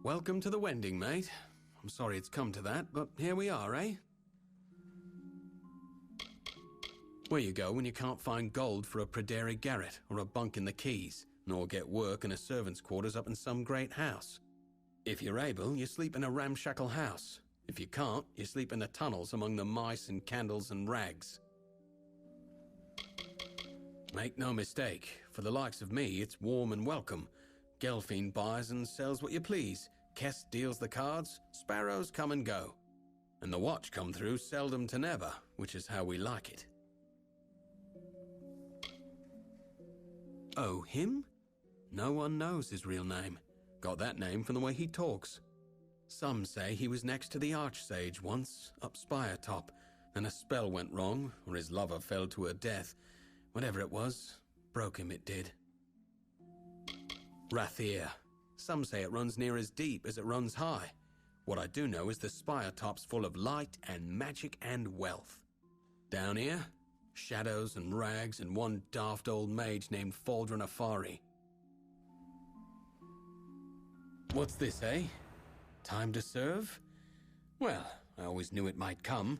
Welcome to the Wending, mate. I'm sorry it's come to that, but here we are, eh? Where you go when you can't find gold for a Praderi garret or a bunk in the Keys, nor get work in a servant's quarters up in some great house. If you're able, you sleep in a ramshackle house. If you can't, you sleep in the tunnels among the mice and candles and rags. Make no mistake, for the likes of me, it's warm and welcome. Gelfine buys and sells what you please. Kest deals the cards, sparrows come and go. And the watch come through seldom to never, which is how we like it. Oh, him? No one knows his real name. Got that name from the way he talks. Some say he was next to the Archsage once, up Spire Top, and a spell went wrong, or his lover fell to her death. Whatever it was, broke him it did. Rathir. Some say it runs near as deep as it runs high. What I do know is the Spire Top's full of light and magic and wealth. Down here, shadows and rags and one daft old mage named Faldron Afari. What's this, eh? Time to serve? Well, I always knew it might come.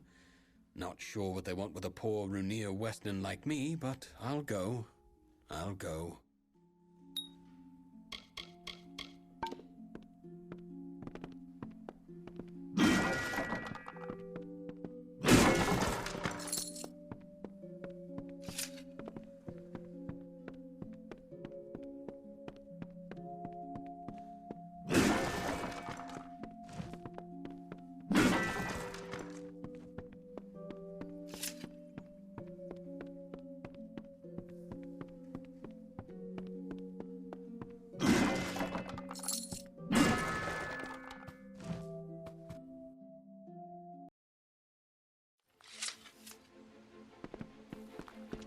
Not sure what they want with a poor Runir Westerner like me, but I'll go. I'll go.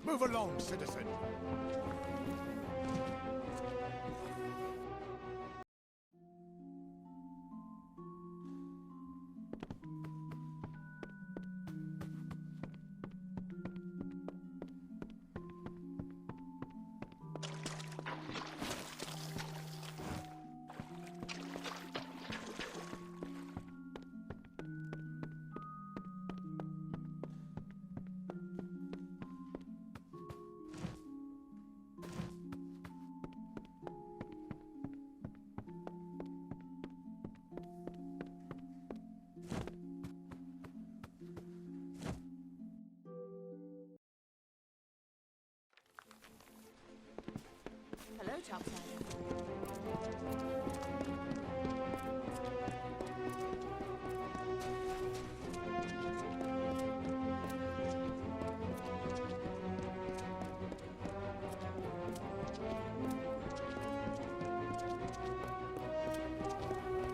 Move along, citizen. Hello, Topside.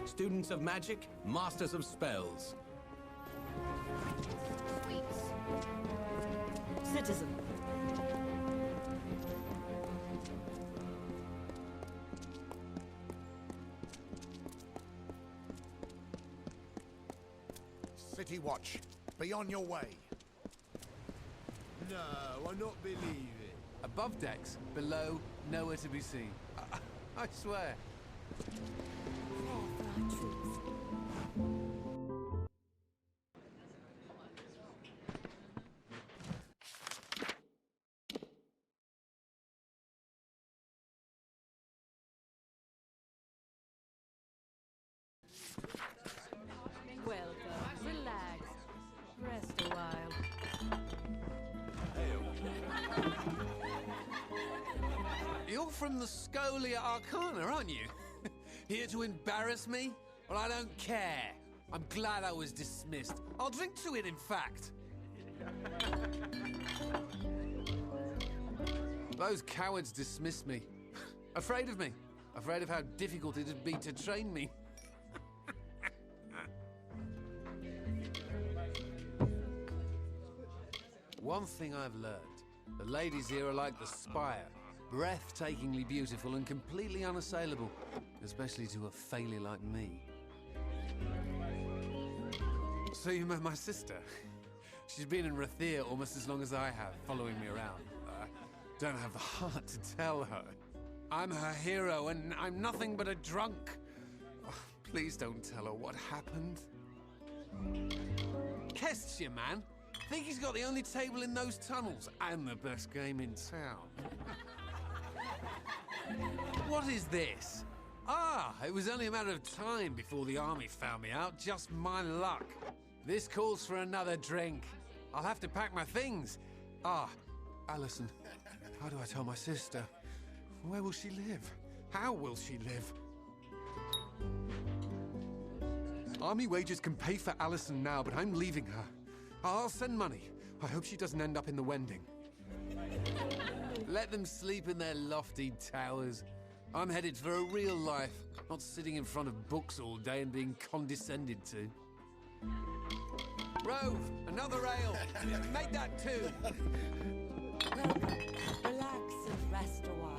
Students of magic, masters of spells. Sweets. Citizen. City Watch, be on your way. No, I not believe it. Above decks, below, nowhere to be seen. I swear. All for our troops. Welcome. Relax. Rest a while. You're from the Scholia Arcana, aren't you? Here to embarrass me? Well, I don't care. I'm glad I was dismissed. I'll drink to it, in fact. Those cowards dismissed me. Afraid of me. Afraid of how difficult it'd be to train me. One thing I've learned. The ladies here are like the Spire. Breathtakingly beautiful and completely unassailable. Especially to a failure like me. So you met my sister? She's been in Rathir almost as long as I have, following me around. Don't have the heart to tell her. I'm her hero and I'm nothing but a drunk. Please don't tell her what happened. Kestia, man. Think he's got the only table in those tunnels and the best game in town. What is this? Ah, it was only a matter of time before the army found me out. Just my luck. This calls for another drink. I'll have to pack my things. Ah, Alison, how do I tell my sister? Where will she live? How will she live? Army wages can pay for Alison now, but I'm leaving her. I'll send money. I hope she doesn't end up in the Wending. Let them sleep in their lofty towers. I'm headed for a real life, not sitting in front of books all day and being condescended to. Rove, another ale. Make that two. Welcome. Relax and rest a while.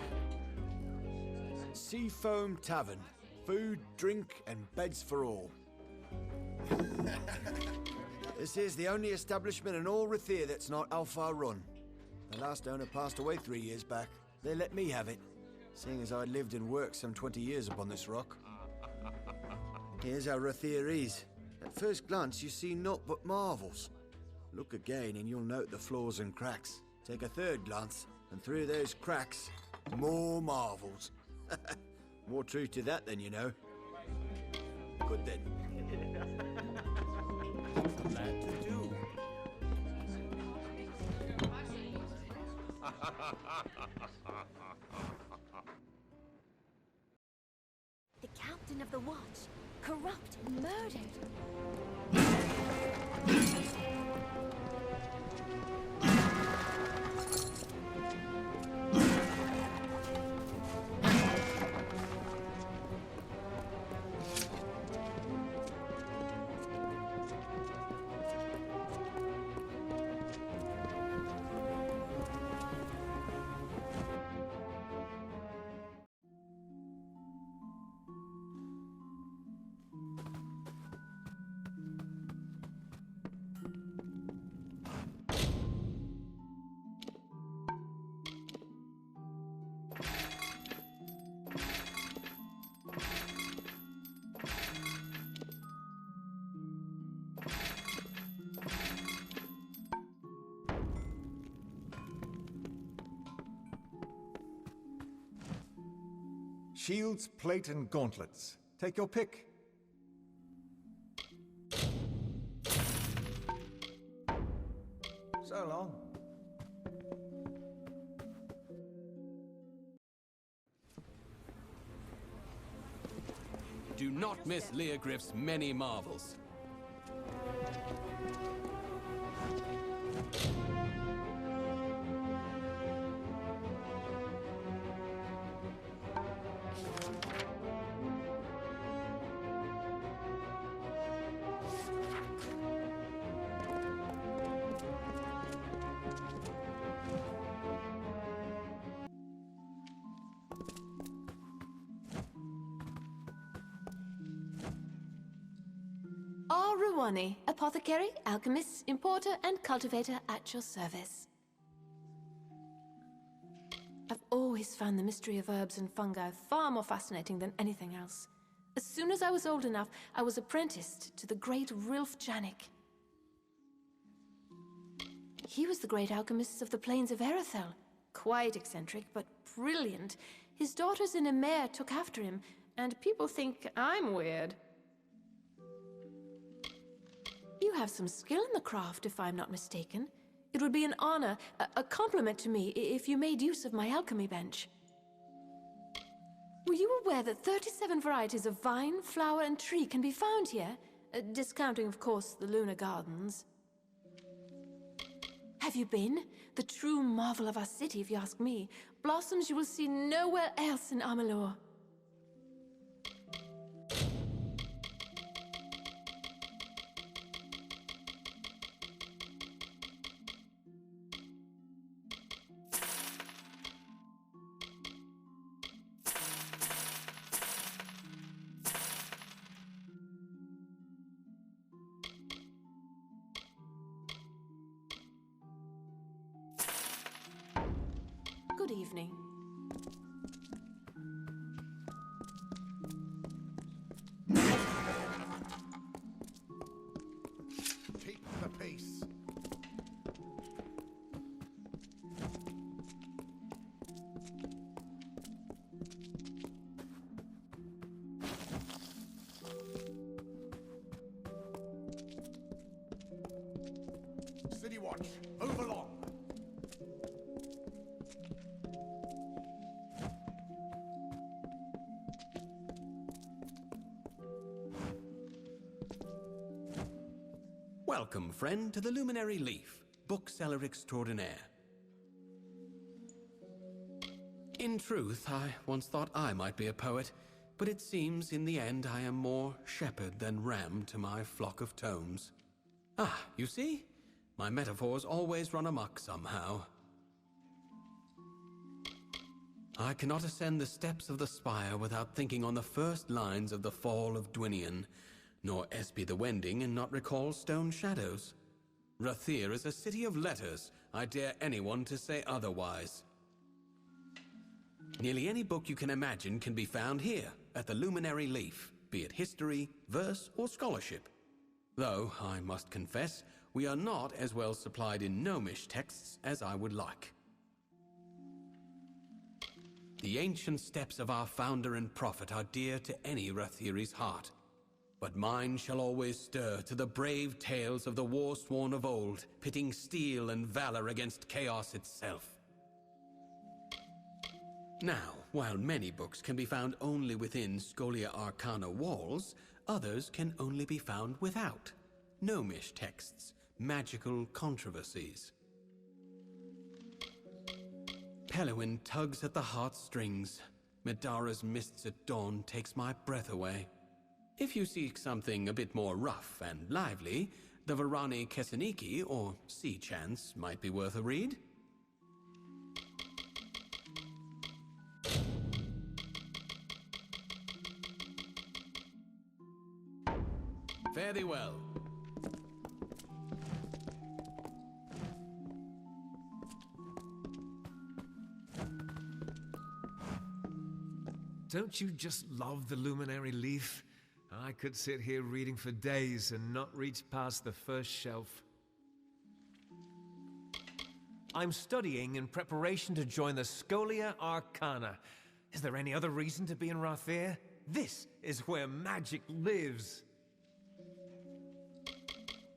Seafoam Tavern. Food, drink, and beds for all. This is the only establishment in all Rathir that's not Alfar run. The last owner passed away 3 years back. They let me have it, seeing as I'd lived and worked some 20 years upon this rock. Here's how Rathir is. At first glance, you see naught but marvels. Look again and you'll note the flaws and cracks. Take a third glance, and through those cracks, more marvels. More truth to that than you know. Good then. Glad to do. The captain of the watch, corrupt and murdered. Shields, plate, and gauntlets. Take your pick. So long. Do not miss Leogriff's many marvels. Ruwani, apothecary, alchemist, importer, and cultivator at your service. I've always found the mystery of herbs and fungi far more fascinating than anything else. As soon as I was old enough, I was apprenticed to the great Rilf Janik. He was the great alchemist of the plains of Erethel. Quite eccentric, but brilliant. His daughters in Emer took after him, and people think I'm weird. You have some skill in the craft, if I'm not mistaken. It would be an honor, a compliment to me, if you made use of my alchemy bench. Were you aware that 37 varieties of vine, flower, and tree can be found here? Discounting, of course, the lunar gardens. Have you been? The true marvel of our city, if you ask me. Blossoms you will see nowhere else in Amalur. Good evening. Watch. Move along. Welcome, friend, to the Luminary Leaf, bookseller extraordinaire. In truth, I once thought I might be a poet, but it seems in the end I am more shepherd than ram to my flock of tomes. Ah, you see? My metaphors always run amok somehow. I cannot ascend the steps of the spire without thinking on the first lines of The Fall of Dwinian, nor espy the Wending and not recall Stone Shadows. Rathir is a city of letters. I dare anyone to say otherwise. Nearly any book you can imagine can be found here, at the Luminary Leaf, be it history, verse, or scholarship. Though, I must confess, we are not as well supplied in gnomish texts as I would like. The ancient steps of our founder and prophet are dear to any Rathiri's heart, but mine shall always stir to the brave tales of the war-sworn of old, pitting steel and valor against chaos itself. Now, while many books can be found only within Scholia Arcana walls, others can only be found without. Gnomish texts, magical controversies. Pelewin tugs at the heartstrings. Medara's mists at dawn takes my breath away. If you seek something a bit more rough and lively, the Varani Kesseniki or Sea Chance might be worth a read. Fare thee well. Don't you just love the Luminary Leaf? I could sit here reading for days and not reach past the first shelf. I'm studying in preparation to join the Scholia Arcana. Is there any other reason to be in Rathir? This is where magic lives.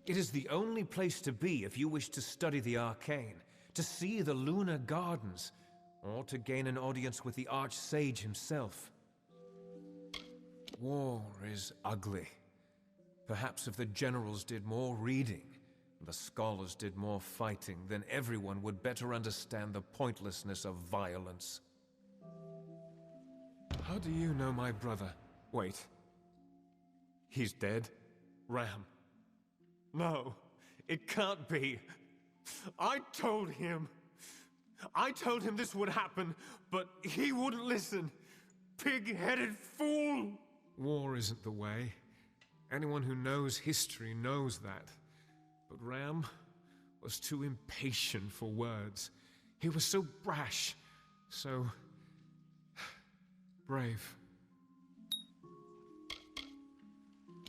It is the only place to be if you wish to study the arcane, to see the lunar gardens, or to gain an audience with the Archsage himself. War is ugly. Perhaps if the generals did more reading, the scholars did more fighting, then everyone would better understand the pointlessness of violence. How do you know my brother? Wait. He's dead? Ram. No, it can't be. I told him this would happen, but he wouldn't listen. Pig-headed fool! War isn't the way. Anyone who knows history knows that. But Ram was too impatient for words. He was so brash, so brave.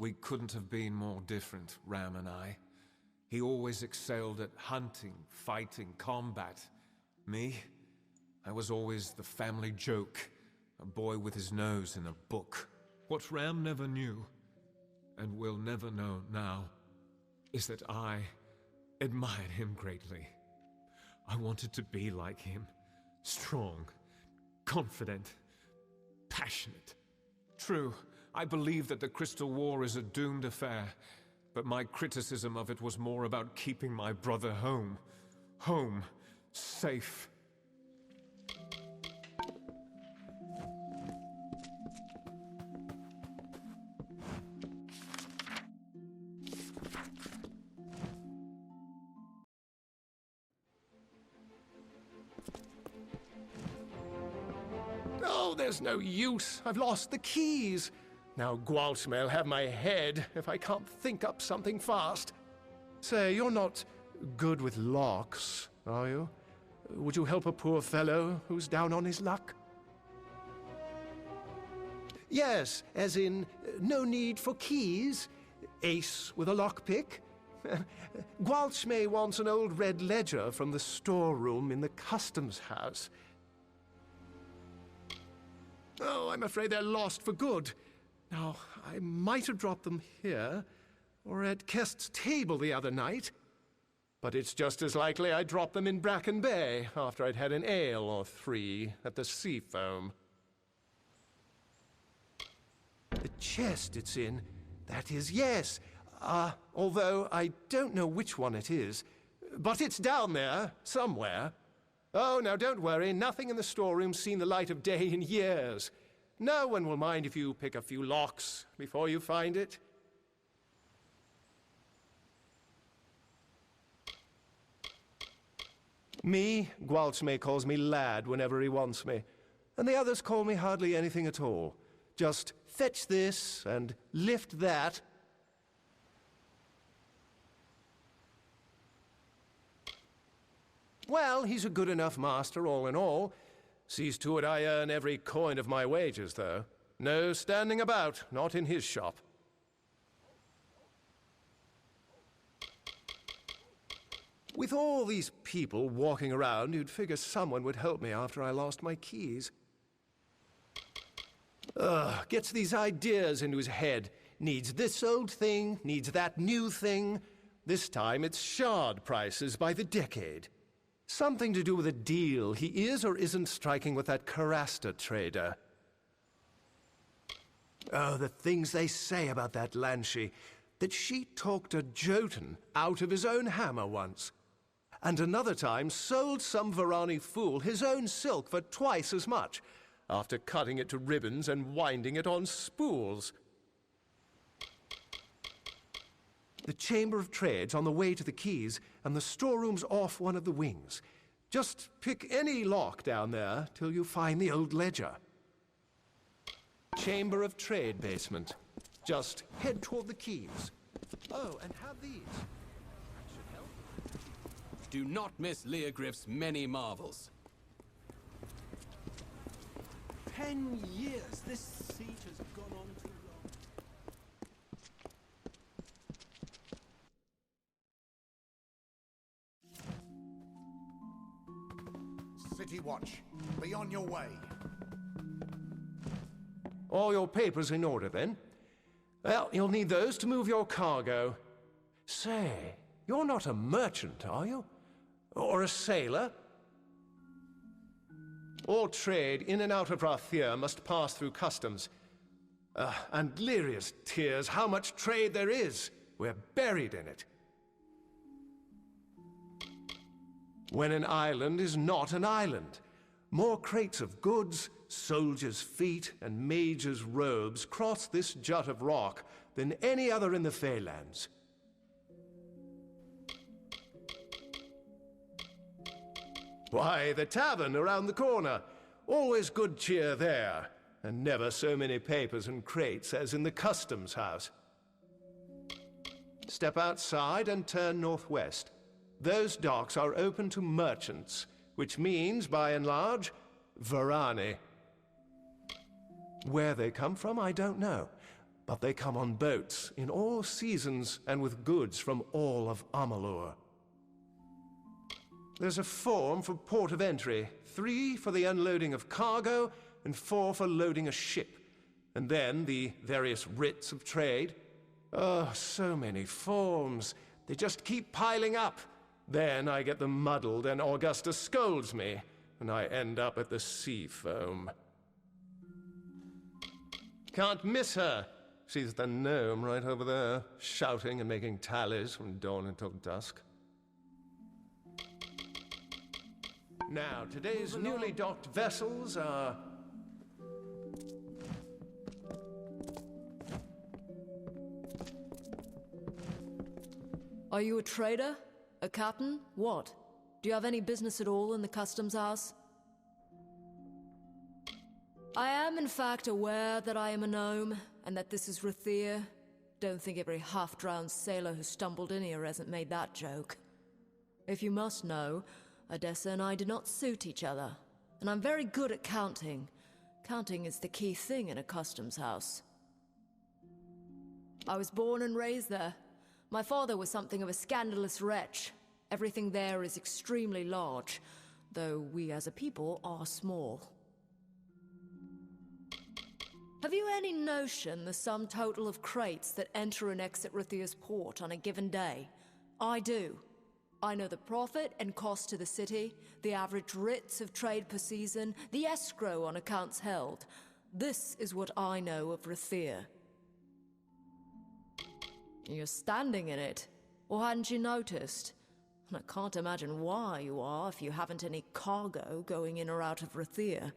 We couldn't have been more different, Ram and I. He always excelled at hunting, fighting, combat. Me? I was always the family joke, a boy with his nose in a book. What Ram never knew, and will never know now, is that I admired him greatly. I wanted to be like him. Strong, confident, passionate. True, I believe that the Crystal War is a doomed affair, but my criticism of it was more about keeping my brother home. Home, safe. Oh, there's no use. I've lost the keys. Now Gwaltmay'll have my head if I can't think up something fast. Say, you're not good with locks, are you? Would you help a poor fellow who's down on his luck? Yes, as in, no need for keys. Ace with a lockpick. Gwaltmay wants an old red ledger from the storeroom in the customs house. Oh, I'm afraid they're lost for good. Now, I might have dropped them here, or at Kest's table the other night. But it's just as likely I'd drop them in Bracken Bay after I'd had an ale or three at the Seafoam. The chest it's in, that is, yes. Although I don't know which one it is. But it's down there, somewhere. Oh, now don't worry, nothing in the storeroom's seen the light of day in years. No one will mind if you pick a few locks before you find it. Gwalchmay calls me lad whenever he wants me, and the others call me hardly anything at all. Just fetch this and lift that. Well, he's a good enough master all in all. Sees to it I earn every coin of my wages, though. No standing about, not in his shop. With all these people walking around, you'd figure someone would help me after I lost my keys. Gets these ideas into his head. Needs this old thing, needs that new thing. This time it's shard prices by the decade. Something to do with a deal he is or isn't striking with that Carasta trader. Oh, the things they say about that Lanshi. That she talked a Jotun out of his own hammer once. And another time sold some Varani fool his own silk for twice as much, after cutting it to ribbons and winding it on spools. The Chamber of Trade's on the way to the quays, and the storeroom's off one of the wings. Just pick any lock down there till you find the old ledger. Chamber of Trade basement. Just head toward the quays. Oh, and have these. Should help. Do not miss Leogriff's many marvels. 10 years. This siege has gone on too long. City Watch. Be on your way. All your papers in order, then? Well, you'll need those to move your cargo. Say, you're not a merchant, are you? Or a sailor? All trade in and out of Rathir must pass through customs. And Lyria's tears, how much trade there is. We're buried in it. When an island is not an island, more crates of goods, soldiers' feet, and mages' robes cross this jut of rock than any other in the Feylands. Why, the tavern around the corner. Always good cheer there, and never so many papers and crates as in the customs house. Step outside and turn northwest. Those docks are open to merchants, which means, by and large, Varani. Where they come from, I don't know, but they come on boats in all seasons and with goods from all of Amalur. There's a form for port of entry, 3 for the unloading of cargo, and 4 for loading a ship, and then the various writs of trade. Oh, so many forms. They just keep piling up. Then I get them muddled and Augusta scolds me, and I end up at the Seafoam. Can't miss her. She's the gnome right over there, shouting and making tallies from dawn until dusk. Now, today's newly docked vessels are... Are you a trader? A captain? What? Do you have any business at all in the customs house? I am, in fact, aware that I am a gnome, and that this is Rathir. Don't think every half-drowned sailor who stumbled in here hasn't made that joke. If you must know, Odessa and I do not suit each other, and I'm very good at counting. Counting is the key thing in a customs house. I was born and raised there. My father was something of a scandalous wretch. Everything there is extremely large, though we as a people are small. Have you any notion the sum total of crates that enter and exit Rathir's port on a given day? I do. I know the profit and cost to the city, the average writs of trade per season, the escrow on accounts held. This is what I know of Rathir. You're standing in it, or hadn't you noticed? And I can't imagine why you are if you haven't any cargo going in or out of Rathir.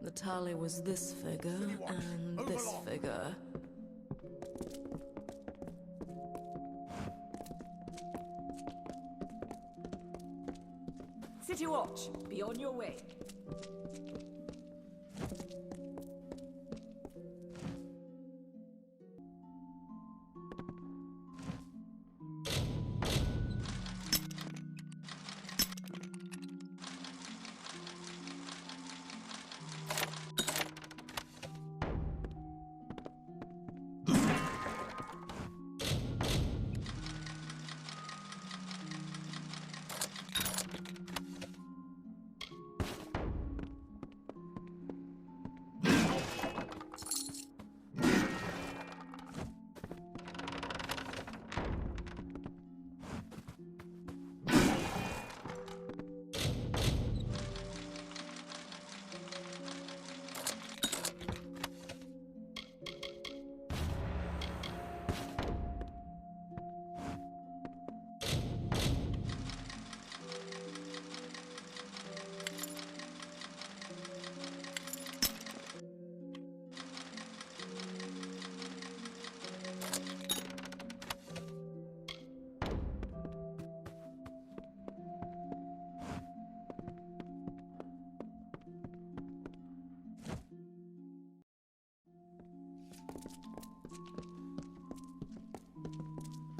The tally was this figure and this figure. City Watch, be on your way.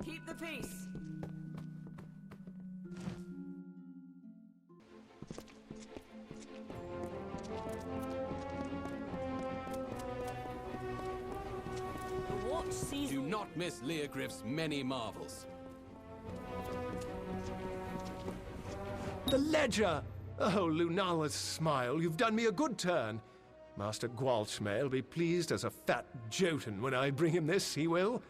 Keep the peace. The watch sees. Do not miss Leogriff's many marvels. The ledger! Oh, Lunala's smile, you've done me a good turn. Master Gwalchmail will be pleased as a fat Jotun when I bring him this, he will.